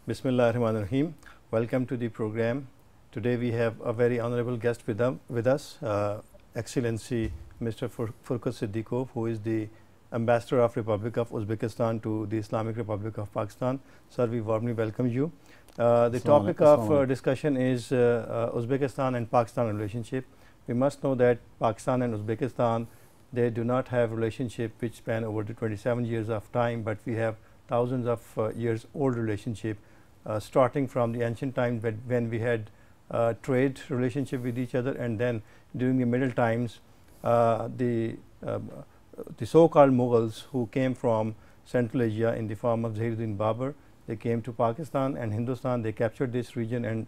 Bismillah ar-Rahman ar-Rahim. Welcome to the program. Today we have a very honorable guest with us, Excellency Mr. Furqat Sidiqov, who is the Ambassador of Republic of Uzbekistan to the Islamic Republic of Pakistan. Sir, we warmly welcome you. The topic of discussion is Uzbekistan and Pakistan relationship. We must know that Pakistan and Uzbekistan, they do not have relationship which span over the 27 years of time, but we have thousands of years old relationship, starting from the ancient times when we had trade relationship with each other, and then during the middle times the so-called Mughals who came from Central Asia in the form of Zahiruddin Babur, they came to Pakistan and Hindustan. They captured this region and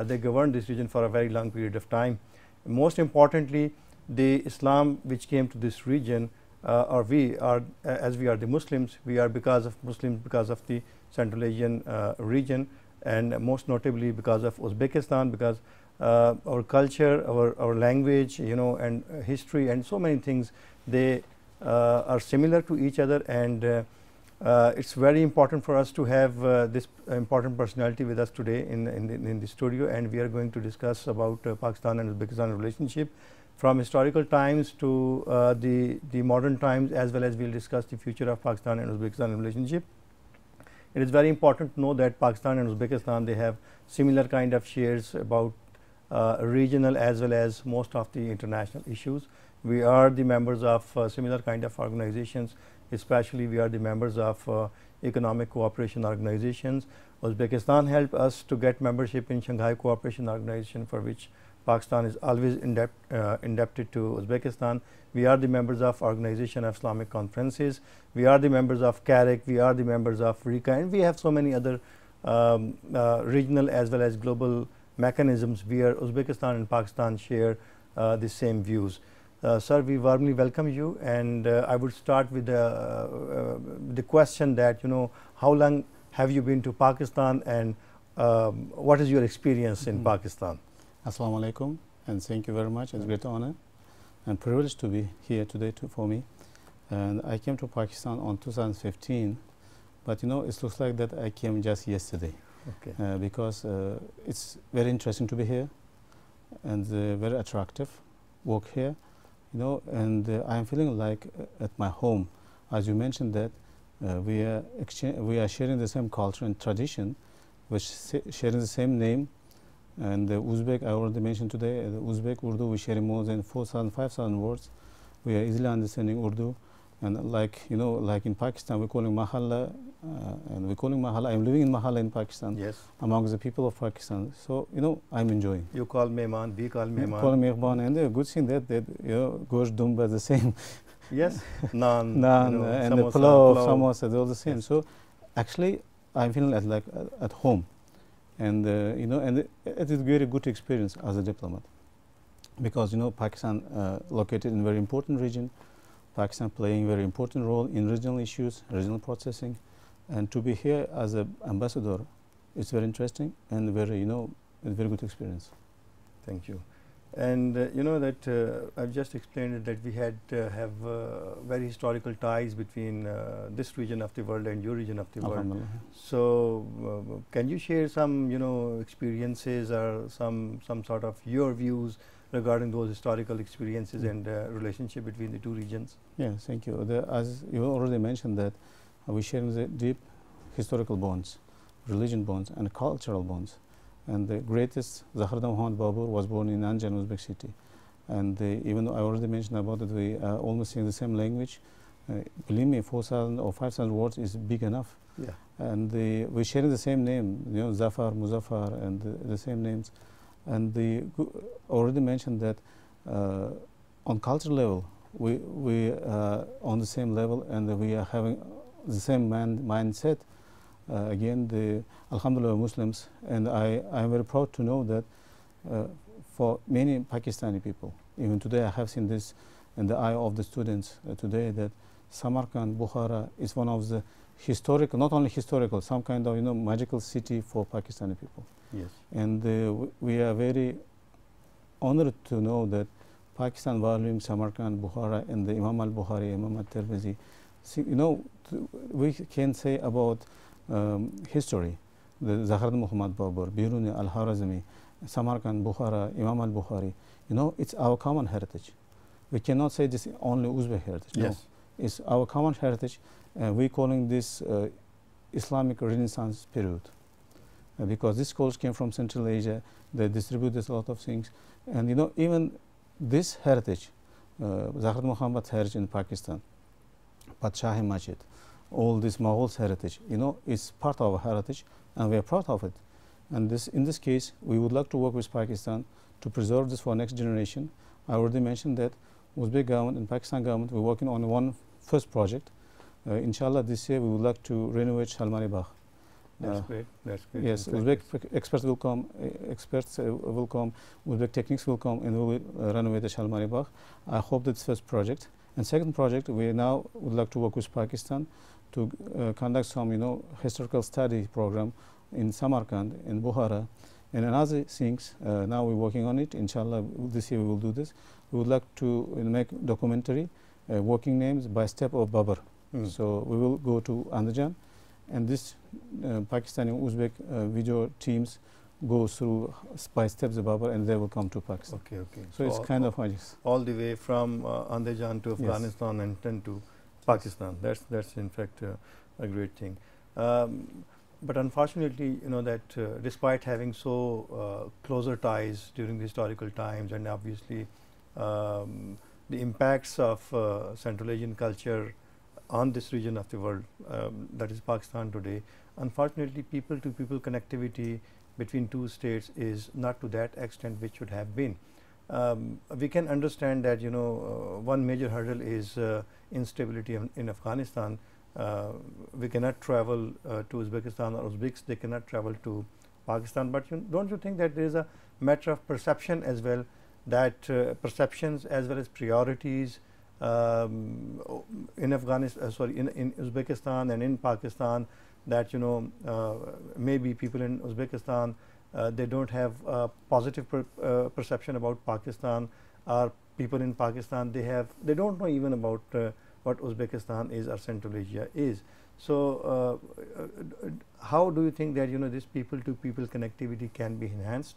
they governed this region for a very long period of time. Most importantly, the Islam which came to this region, or we are, as we are the Muslims, we are because of Muslims because of the Central Asian region, and most notably because of Uzbekistan, because our culture, our language, and history and so many things, they are similar to each other, and it's very important for us to have this important personality with us today in the studio, and we are going to discuss about Pakistan and Uzbekistan relationship from historical times to the modern times, as well as we will discuss the future of Pakistan and Uzbekistan relationship. It is very important to know that Pakistan and Uzbekistan, they have similar kind of shares about regional as well as most of the international issues. We are the members of similar kind of organizations, especially we are the members of economic cooperation organizations. Uzbekistan helped us to get membership in Shanghai Cooperation Organization, for which Pakistan is always indebted to Uzbekistan. We are the members of Organization of Islamic Conferences. We are the members of CARIC. We are the members of RICA, and we have so many other regional as well as global mechanisms where Uzbekistan and Pakistan share the same views. Sir, we warmly welcome you, and I would start with the question that, how long have you been to Pakistan, and what is your experience in Pakistan? Assalamu alaikum, and thank you very much. It's a great honor and privilege to be here today for me. And I came to Pakistan on 2015, but it looks like that I came just yesterday. Okay. Because it's very interesting to be here, and very attractive work here, and I'm feeling like at my home. As you mentioned that we are sharing the same culture and tradition, which sharing the same name. And the Uzbek, I already mentioned today, the Uzbek Urdu, we share more than 4,000, 5,000 words. We are easily understanding Urdu, and like in Pakistan, we're calling mahalla, and we're calling mahalla. I'm living in mahalla in Pakistan. Yes. Among the people of Pakistan. So I'm enjoying. You call mehman, we call mehman. Call mehman, and the good thing that gosh dumba the same. Yes. Naan, and the samosa, pulao, samosa, they're all the same. Yes. So actually, I'm feeling like at home. And and it is a very good experience as a diplomat, because Pakistan located in a very important region, Pakistan playing a very important role in regional issues, regional processing, and to be here as an ambassador, it's very interesting and very a very good experience. Thank you. And that I've just explained it, that we had have very historical ties between this region of the world and your region of the world. So can you share some experiences or some sort of your views regarding those historical experiences and relationship between the two regions? Yeah, thank you. As you already mentioned, that we share the deep historical bonds, religion bonds, and cultural bonds. And the greatest, Zahiruddin Muhammad Babur, was born in Anjan, Uzbek city. And even though I already mentioned about it, we are almost saying the same language. Believe me, 4,000 or 5,000 words is big enough. Yeah. And we share the same name, Zafar, Muzaffar, and the same names. And already mentioned that on cultural level, we are on the same level, and we are having the same mindset. Again, the Alhamdulillah Muslims, and I am very proud to know that for many Pakistani people, even today I have seen this in the eye of the students today, that Samarkand, Bukhara is one of the historical, not only historical, some kind of magical city for Pakistani people. Yes. And we are very honored to know that Pakistan valuing Samarkand, Bukhara, and the Imam al-Bukhari, Imam al-Tirmidhi. We can say about history the Zahra Muhammad Babur, Biruni, Al-Harazmi, Samarkand, Bukhara, Imam al-Bukhari, you know, it's our common heritage. We cannot say this is only Uzbek heritage. Yes. No, it's our common heritage, and we're calling this Islamic Renaissance period. Because these scholars came from Central Asia, they distributed a lot of things, and you know, even this heritage, Zahra Muhammad's heritage in Pakistan, Padshahi Masjid, all this Mughals heritage, you know, is part of our heritage, and we are proud of it. And this, in this case, we would like to work with Pakistan to preserve this for next generation. I already mentioned that Uzbek government and Pakistan government, we're working on one first project. Inshallah, this year we would like to renovate Shalmani Bagh. That's great. That's great. Yes, Uzbek experts will come. Uzbek techniques will come, and we will renovate the Shalmani Bagh. I hope that's first project. And second project, we now would like to work with Pakistan to conduct some, you know, historical study program in Samarkand, in Bukhara, and another things. Now we're working on it. Inshallah, this year we will do this. We would like to make documentary, working names by step of Babur. So we will go to Andajan, and this Pakistani Uzbek video teams go through by steps of Babur, and they will come to Pakistan. Okay, okay. So it's kind of all the way from Andajan to Afghanistan, yes, and then to Pakistan. That's in fact a great thing. But unfortunately, you know that despite having so closer ties during the historical times, and obviously the impacts of Central Asian culture on this region of the world, that is Pakistan today, unfortunately people-to-people connectivity between two states is not to that extent which should have been. We can understand that, you know, one major hurdle is instability in Afghanistan. We cannot travel to Uzbekistan, or Uzbeks, they cannot travel to Pakistan. But don't you think that there is a matter of perception as well, that perceptions as well as priorities in Afghanistan, in Uzbekistan and in Pakistan, that, you know, maybe people in Uzbekistan they don't have a positive perception about Pakistan, or people in Pakistan they don't know even about what Uzbekistan is or Central Asia is. So how do you think that, you know, this people-to-people connectivity can be enhanced?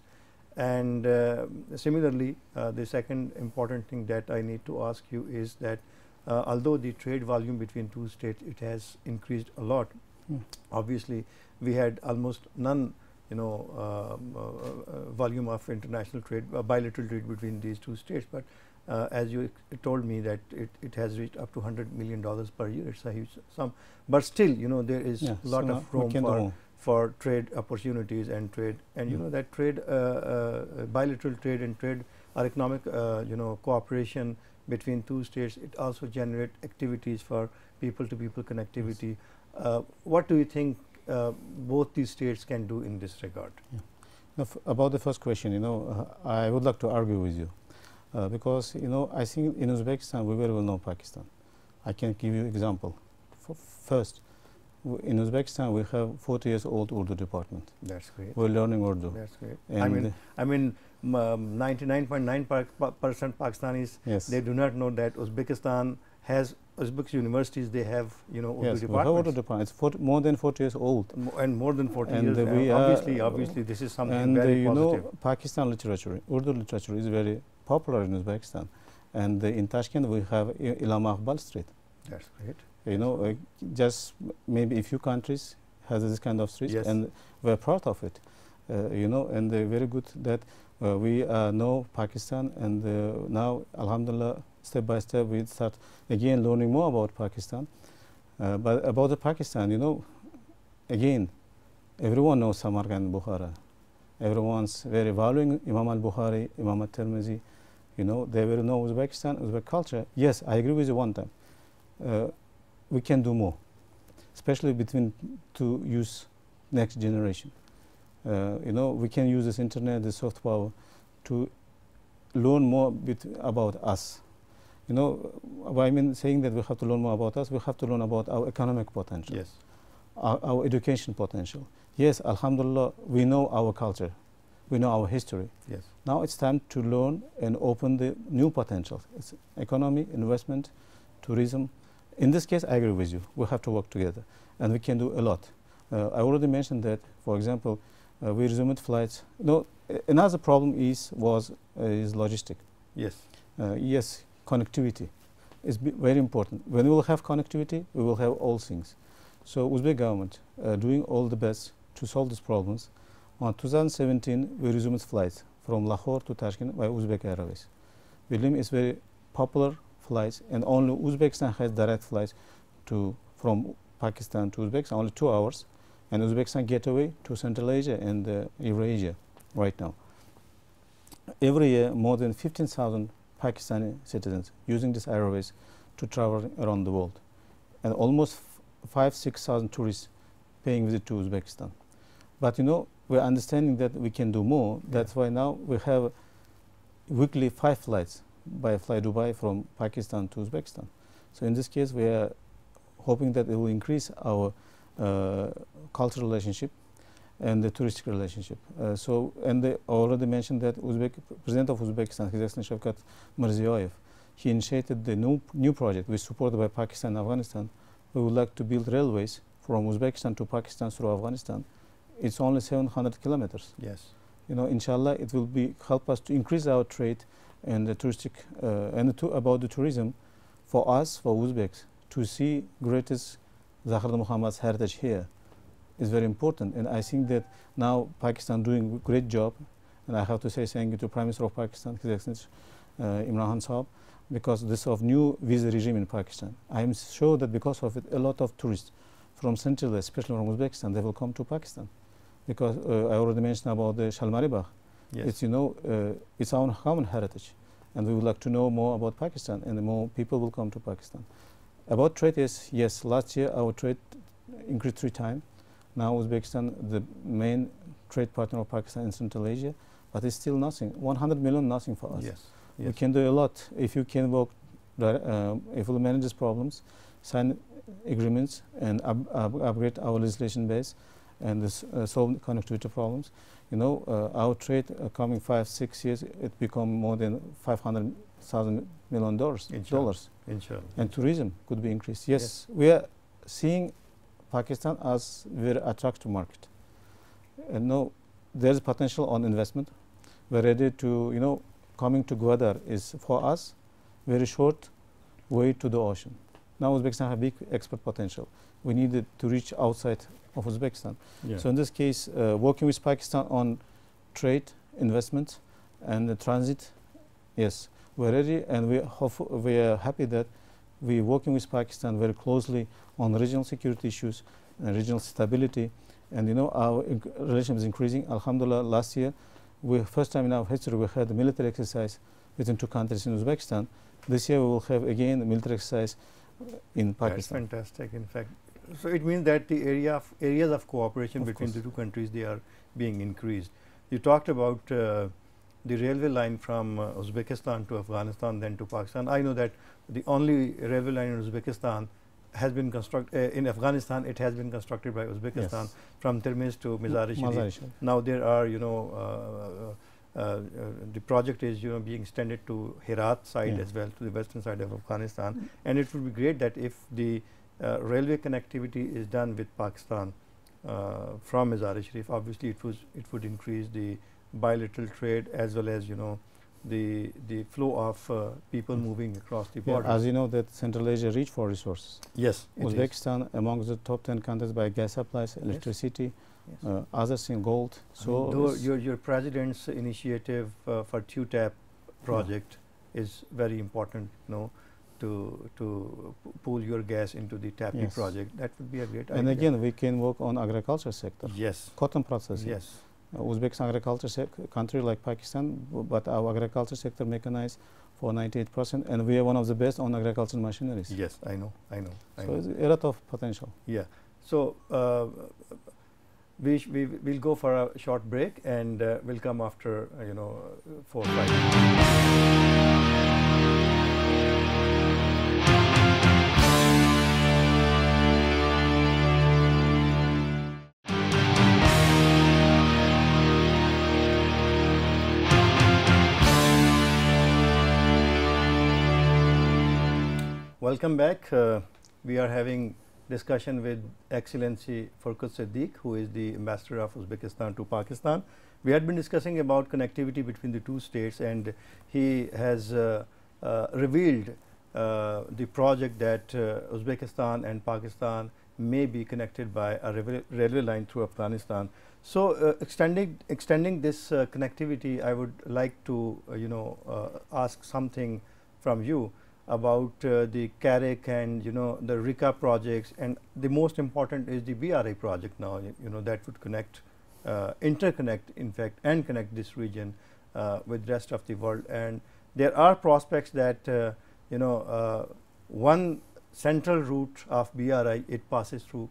And similarly, the second important thing that I need to ask you is that although the trade volume between two states, it has increased a lot. Obviously, we had almost none, you know, volume of international trade, bilateral trade between these two states. But as you told me that it has reached up to $100 million per year. It's a huge sum. But still, you know, there is a lot of room for trade opportunities and trade, and you know that trade, bilateral trade and trade or economic, you know, cooperation between two states, it also generate activities for people-to-people connectivity. What do you think both these states can do in this regard? Now, about the first question, you know, I would like to argue with you because, you know, I think in Uzbekistan we very well know Pakistan. I can give you example. First, in Uzbekistan we have 40 years old Urdu department. That's great. We're learning Urdu. That's great. And I mean 99.9% Pakistanis, yes, they do not know that Uzbekistan has Uzbek universities. They have, you know, Urdu departments. We have Urdu department. It's more than 40 years old. And more than 40 years. And obviously this is something very positive. You know, Pakistan literature, Urdu literature is very popular in Uzbekistan. And in Tashkent we have Ilham Iqbal Street. That's great. You know, just maybe a few countries has this kind of street, yes, and we're proud of it. You know, and very good that we know Pakistan, and now, alhamdulillah, step by step we start again learning more about Pakistan. But about the Pakistan, you know, again, everyone knows Samarkand, Bukhara. Everyone's very valuing Imam al-Bukhari, Imam al-Tirmizi. You know, they will know Uzbekistan, Uzbek culture. Yes, I agree with you one time. We can do more, especially between to use next generation. You know, we can use this internet, the soft power, to learn more about us. You know, I mean saying that we have to learn more about us, we have to learn about our economic potential, yes, our education potential. Yes, alhamdulillah, we know our culture, we know our history. Yes. Now it's time to learn and open the new potential. It's economy, investment, tourism. In this case, I agree with you. We have to work together, and we can do a lot. I already mentioned that, for example, we resumed flights. No, another problem is logistic. Yes. Yes, connectivity is very important. When we will have connectivity, we will have all things. So Uzbek government doing all the best to solve these problems. On 2017, we resumed flights from Lahore to Tashkent by Uzbek Airways. Believe me, it's very popular flights, and only Uzbekistan has direct flights from Pakistan to Uzbekistan, only 2 hours, and Uzbekistan gateway to Central Asia and Eurasia right now. Every year, more than 15,000 Pakistani citizens using this airways to travel around the world, and almost 5,000–6,000 tourists paying visit to Uzbekistan. But you know, we're understanding that we can do more. That's why now we have weekly 5 flights by Fly Dubai from Pakistan to Uzbekistan. So in this case, we are hoping that it will increase our cultural relationship and the touristic relationship. And they already mentioned that President of Uzbekistan, His Excellency Shavkat Mirziyoyev, he initiated the new project which is supported by Pakistan and Afghanistan. We would like to build railways from Uzbekistan to Pakistan through Afghanistan. It's only 700 kilometers. Yes. You know, inshallah, it will help us to increase our trade and the touristic about the tourism for us, for Uzbeks, to see greatest Zahra Muhammad's heritage here is very important. And I think that now Pakistan doing a great job, and I have to say thank you to Prime Minister of Pakistan, His Excellency Imran Khan Sahab, because this of new visa regime in Pakistan. I am sure that because of it, a lot of tourists from Central, especially from Uzbekistan, they will come to Pakistan, because I already mentioned about the Shalmari Bagh. Yes. It's, you know, it's our common heritage, and we would like to know more about Pakistan, and more people will come to Pakistan. About trade, yes, last year our trade increased 3 times. Now Uzbekistan, the main trade partner of Pakistan in Central Asia, but it's still nothing. 100 million, nothing for us. Yes. Yes. We can do a lot if you can work, if we manage these problems, sign agreements, and upgrade our legislation base, and solve connectivity problems. You know, our trade coming 5–6 years, it become more than $500,000 million dollars. Inshallah. And tourism could be increased. Yes, we are seeing Pakistan as very attractive market. And no, there's potential on investment. We're ready to, you know, coming to Gwadar is for us very short way to the ocean. Now Uzbekistan have big export potential. We needed to reach outside of Uzbekistan. Yeah. So in this case, working with Pakistan on trade, investment, and the transit, yes, we're ready, and we are happy that we're working with Pakistan very closely on regional security issues and regional stability. And you know, our relation is increasing. Alhamdulillah, last year, first time in our history, we had a military exercise between 2 countries in Uzbekistan. This year, we will have again a military exercise in Pakistan. That's fantastic, in fact. So it means that the areas of cooperation between the 2 countries, they are being increased. You talked about the railway line from Uzbekistan to Afghanistan, then to Pakistan. I know that the only railway line in Uzbekistan has been constructed, in Afghanistan it has been constructed by Uzbekistan, Yes. from Tirmiz to Mazar-e-Sharif. Sharif. Now there are, you know, the project is, you know, being extended to Herat side as well, to the western side of Afghanistan. And it would be great that if the railway connectivity is done with Pakistan from Mazar-e-Sharif, obviously it would increase the bilateral trade, as well as, you know, the flow of people moving across the border. As you know, that Central Asia rich for resources. Yes, Uzbekistan among the top 10 countries by gas supplies, electricity, others in gold. So your president's initiative for TUTAP project is very important, you know, to pool your gas into the TAPI project. That would be a great idea. And again, we can work on agriculture sector. Yes. Cotton processing. Yes. Uzbekistan agriculture country like Pakistan, but our agriculture sector mechanized for 98%, and we are one of the best on agricultural machineries. Yes, I know. So it's a lot of potential. Yeah. So we'll go for a short break, and we'll come after 4 or 5 minutes. Welcome back. We are having discussion with Excellency Furqat Siddiq, who is the Ambassador of Uzbekistan to Pakistan. We had been discussing about connectivity between the two states, and he has revealed the project that Uzbekistan and Pakistan may be connected by a railway line through Afghanistan. So extending this connectivity, I would like to ask something from you about the CARIC and the RICA projects, and the most important is the BRI project now, that would connect, interconnect in fact, and connect this region with rest of the world. And there are prospects that one central route of BRI, it passes through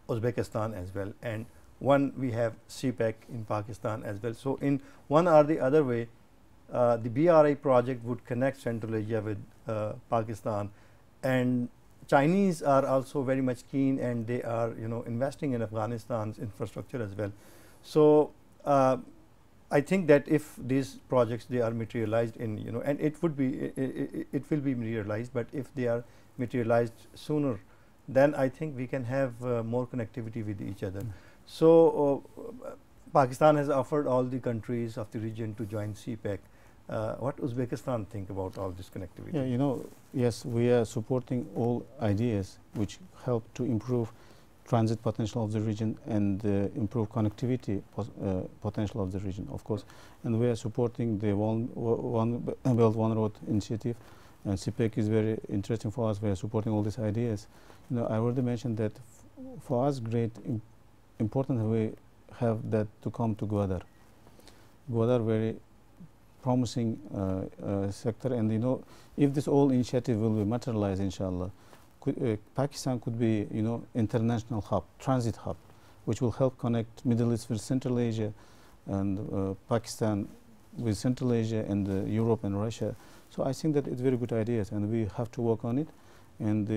Uzbekistan as well, and one we have CPEC in Pakistan as well. So in one or the other way, the BRI project would connect Central Asia with Pakistan, and Chinese are also very much keen, and they are investing in Afghanistan's infrastructure as well. So I think that if these projects they are materialized in and it would be it will be materialized, but if they are materialized sooner, then I think we can have more connectivity with each other. So Pakistan has offered all the countries of the region to join CPEC. What Uzbekistan think about all this connectivity? Yeah, yes, we are supporting all ideas which help to improve transit potential of the region and improve connectivity potential of the region, of course. And we are supporting the One Belt, One Road initiative, and CPEC is very interesting for us. We are supporting all these ideas. I already mentioned that for us, important we have that to come to Gwadar. Gwadar very promising sector, and if this whole initiative will be materialized, inshallah, Pakistan could be international hub, transit hub, which will help connect Middle East with Central Asia, and Pakistan with Central Asia, and Europe and Russia. So I think that it's very good ideas, and we have to work on it, and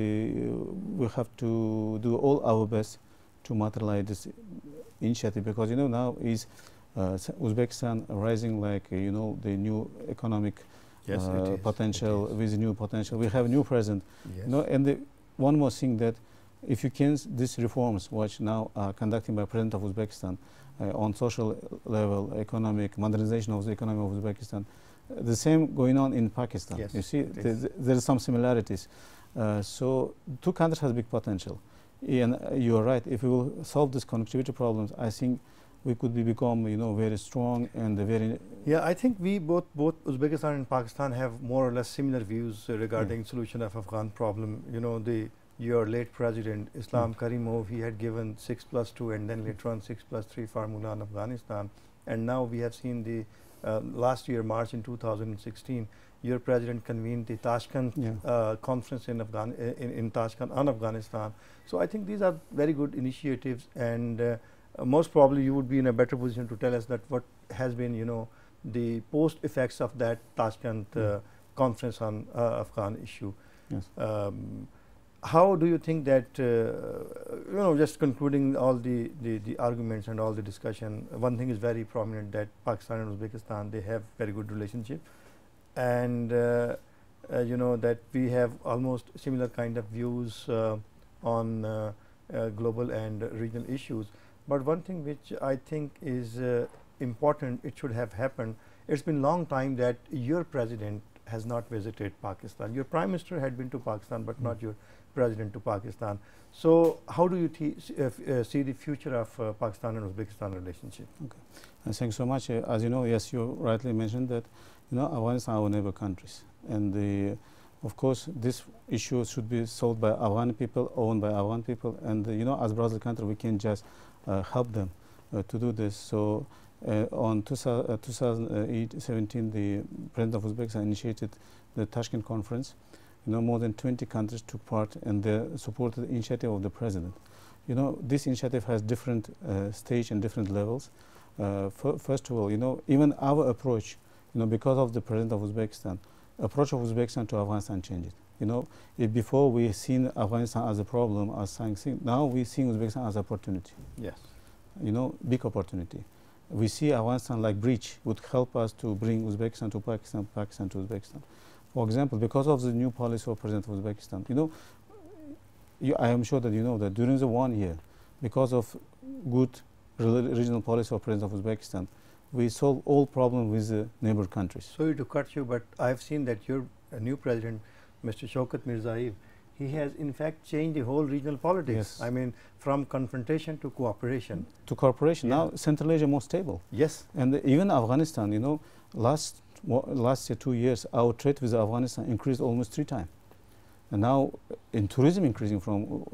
we have to do all our best to materialize this initiative, because now is Uzbekistan rising like the new economic potential, with new potential. We have new president. Yes. And one more thing, that if you can, these reforms which now are conducted by President of Uzbekistan on social level, economic modernization of the economy of Uzbekistan, the same going on in Pakistan. Yes, you see, there are some similarities. So two countries have big potential. And you are right. If we will solve these connectivity problems, I think we could become very strong and very. Yeah, I think we both Uzbekistan and Pakistan have more or less similar views regarding solution of Afghan problem. Your late president Islam Karimov, he had given 6+2 and then later on 6+3 formula on Afghanistan, and now we have seen the last year March in 2016 your president convened the Tashkent conference in Tashkent on Afghanistan. So I think these are very good initiatives, and most probably you would be in a better position to tell us that what has been the post effects of that Tashkent conference on Afghan issue. Yes. How do you think that just concluding all the arguments and all the discussion, one thing is very prominent, that Pakistan and Uzbekistan, they have very good relationship, and that we have almost similar kind of views on global and regional issues. But one thing which I think is important, it should have happened. It's been long time that your president has not visited Pakistan. Your prime minister had been to Pakistan, but not your president to Pakistan. So how do you see the future of Pakistan and Uzbekistan relationship? Okay, and thanks so much. As you know, yes, you rightly mentioned that Afghanistan are our neighbor countries, and of course this issue should be solved by Afghan people, owned by Afghan people, and as brother country we can just help them to do this. So on 2017, the President of Uzbekistan initiated the Tashkent conference. More than 20 countries took part, and they supported the initiative of the President. This initiative has different stage and different levels. First of all, even our approach, because of the President of Uzbekistan, approach of Uzbekistan to Afghanistan changed. If before we seen Afghanistan as a problem, as something, now we see Uzbekistan as opportunity. Yes. Big opportunity. We see Afghanistan like bridge would help us to bring Uzbekistan to Pakistan, Pakistan to Uzbekistan. For example, because of the new policy of President of Uzbekistan, I am sure that you know that during the 1 year, because of good regional policy of President of Uzbekistan, we solve all problems with the neighbor countries. Sorry to cut you, but I've seen that your new president, Mr. Shaukat Mirzaev, he has in fact changed the whole regional politics. Yes. I mean, from confrontation to cooperation. To cooperation. Yeah. Now Central Asia more stable. Yes. And even Afghanistan, you know, last year, 2 years, our trade with Afghanistan increased almost 3 times. And now in tourism increasing from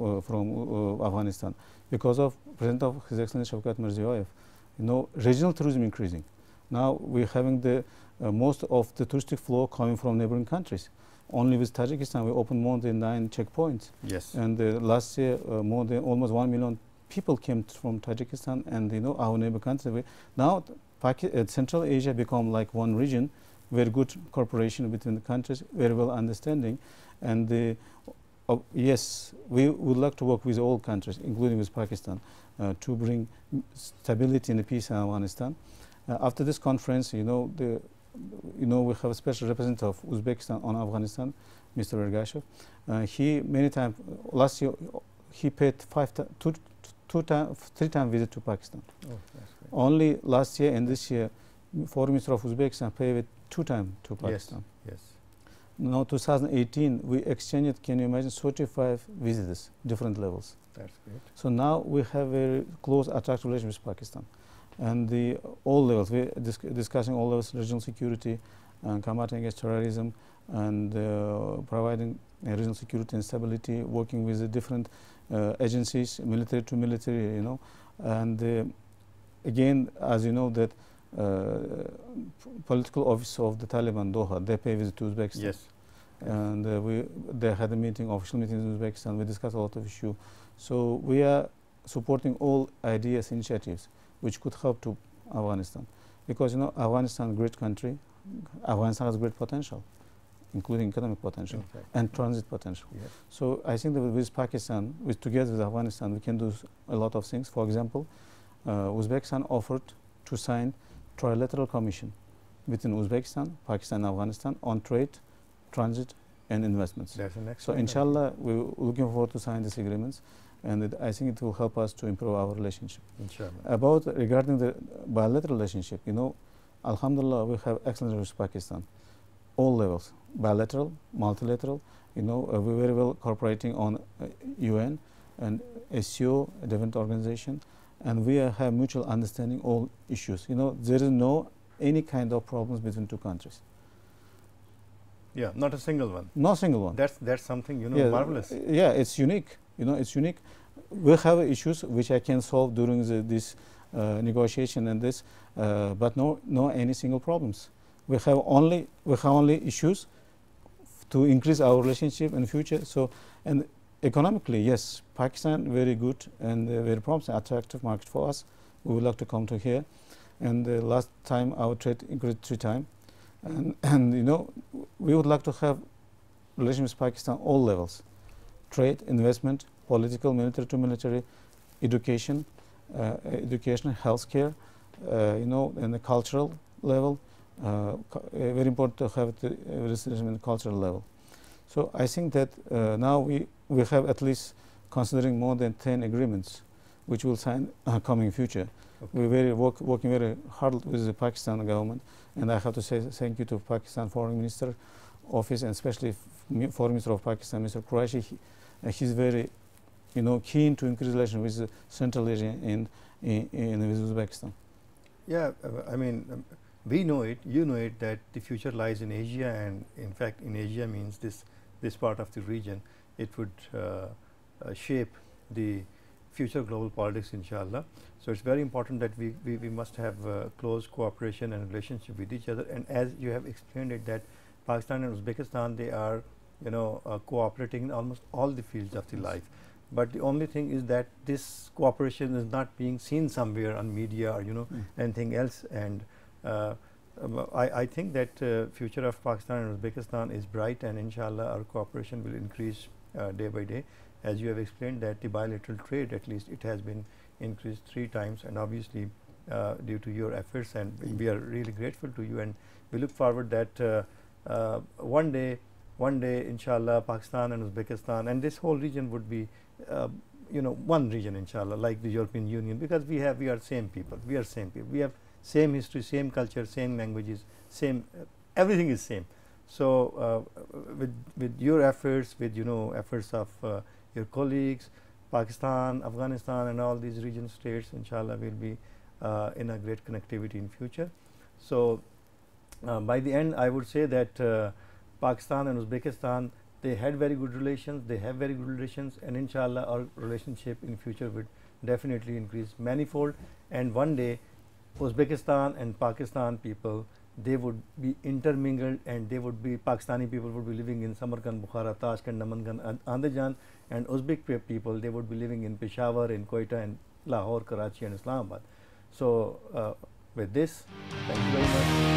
Afghanistan because of President of His Excellency Shavkat Mirziyoyev. You know, regional tourism increasing. Now we're having the most of the touristic flow coming from neighboring countries. Only with Tajikistan we opened more than 9 checkpoints. Yes. And last year more than almost 1 million people came from Tajikistan and you know our neighbor country. Now Central Asia become like one region, very good cooperation between the countries, very well understanding, and yes, we would like to work with all countries, including with Pakistan, to bring stability and peace in Afghanistan. After this conference, you know, we have a special representative of Uzbekistan on Afghanistan, Mr. Ergashev. He many times last year he paid 3 times visit to Pakistan. Oh, that's great. Only last year and this year, Foreign Minister of Uzbekistan paid 2 times to Pakistan. Yes. Yes. Now 2018 we exchanged, can you imagine, 35 visitors, different levels. That's great. So now we have a close, attractive relationship with Pakistan, and all levels. We're discussing all levels: regional security, and combating against terrorism, and providing regional security and stability. Working with the different agencies, military to military, you know, and again, as you know, that political office of the Taliban, Doha, they pay visit to Uzbekistan. Yes. And they had a meeting, official meeting in Uzbekistan. We discussed a lot of issues. So we are supporting all ideas, initiatives which could help to Afghanistan, because you know Afghanistan is a great country. Afghanistan has great potential, including economic potential and transit potential. Yes. So I think that with Pakistan, together with Afghanistan, we can do a lot of things. For example, Uzbekistan offered to sign trilateral commission between Uzbekistan, Pakistan, and Afghanistan on trade, transit, and investments. That's an So excellent inshallah, we're looking forward to sign these agreements, and I think it will help us to improve our relationship. Inshallah. Regarding the bilateral relationship, you know, alhamdulillah, we have excellent relations with Pakistan, all levels, bilateral, multilateral. You know, we're very well cooperating on UN and SCO, a different organization, and we have mutual understanding all issues. You know, there is no any kind of problems between two countries. Yeah, not a single one. No single one. That's something, you know, marvelous. Yeah, it's unique. You know, it's unique. We have issues which I can solve during this negotiation and this, but no any single problems. We have only issues to increase our relationship in the future. So, and economically, yes, Pakistan very good and very promising, attractive market for us. We would like to come to here. And last time our trade increased 3 times. And you know, we would like to have relations with Pakistan all levels: trade, investment, political, military to military, education, healthcare, you know, and the cultural level. Very important to have the relations in the cultural level. So I think that now we have at least considering more than 10 agreements which will sign coming future. Okay. We're working very hard with the Pakistan government, and I have to say thank you to Pakistan Foreign Minister Office, and especially Foreign Minister of Pakistan, Mr. Quraishi. He's very, you know, keen to increase relations with Central Asia and with Uzbekistan. Yeah, I mean, we know it, you know it, that the future lies in Asia, and in fact, in Asia means this part of the region. It would shape the future global politics, inshallah. So it's very important that we must have close cooperation and relationship with each other. And as you have explained it, that Pakistan and Uzbekistan, they are, you know, cooperating in almost all the fields of the life. But the only thing is that this cooperation is not being seen somewhere on media or, you know, anything else. And I think that future of Pakistan and Uzbekistan is bright, and inshallah our cooperation will increase day by day. As you have explained that the bilateral trade, at least it has been increased 3 times, and obviously due to your efforts, and we are really grateful to you, and we look forward that one day one day, inshallah, Pakistan and Uzbekistan and this whole region would be, one region, inshallah, like the European Union, because we are same people. We are same people. We have same history, same culture, same languages, same everything is same. So with your efforts, with efforts of your colleagues, Pakistan, Afghanistan, and all these region states, inshallah, will be in a great connectivity in future. So by the end, I would say that Pakistan and Uzbekistan, they had very good relations, they have very good relations, and inshallah our relationship in future would definitely increase manifold, and one day Uzbekistan and Pakistan people, they would be intermingled, and they would be, Pakistani people would be living in Samarkand, Bukhara, Tashkent, Namangan, Andajan, and Uzbek people, they would be living in Peshawar, in Quetta, and Lahore, Karachi, and Islamabad. So with this, thank you very much.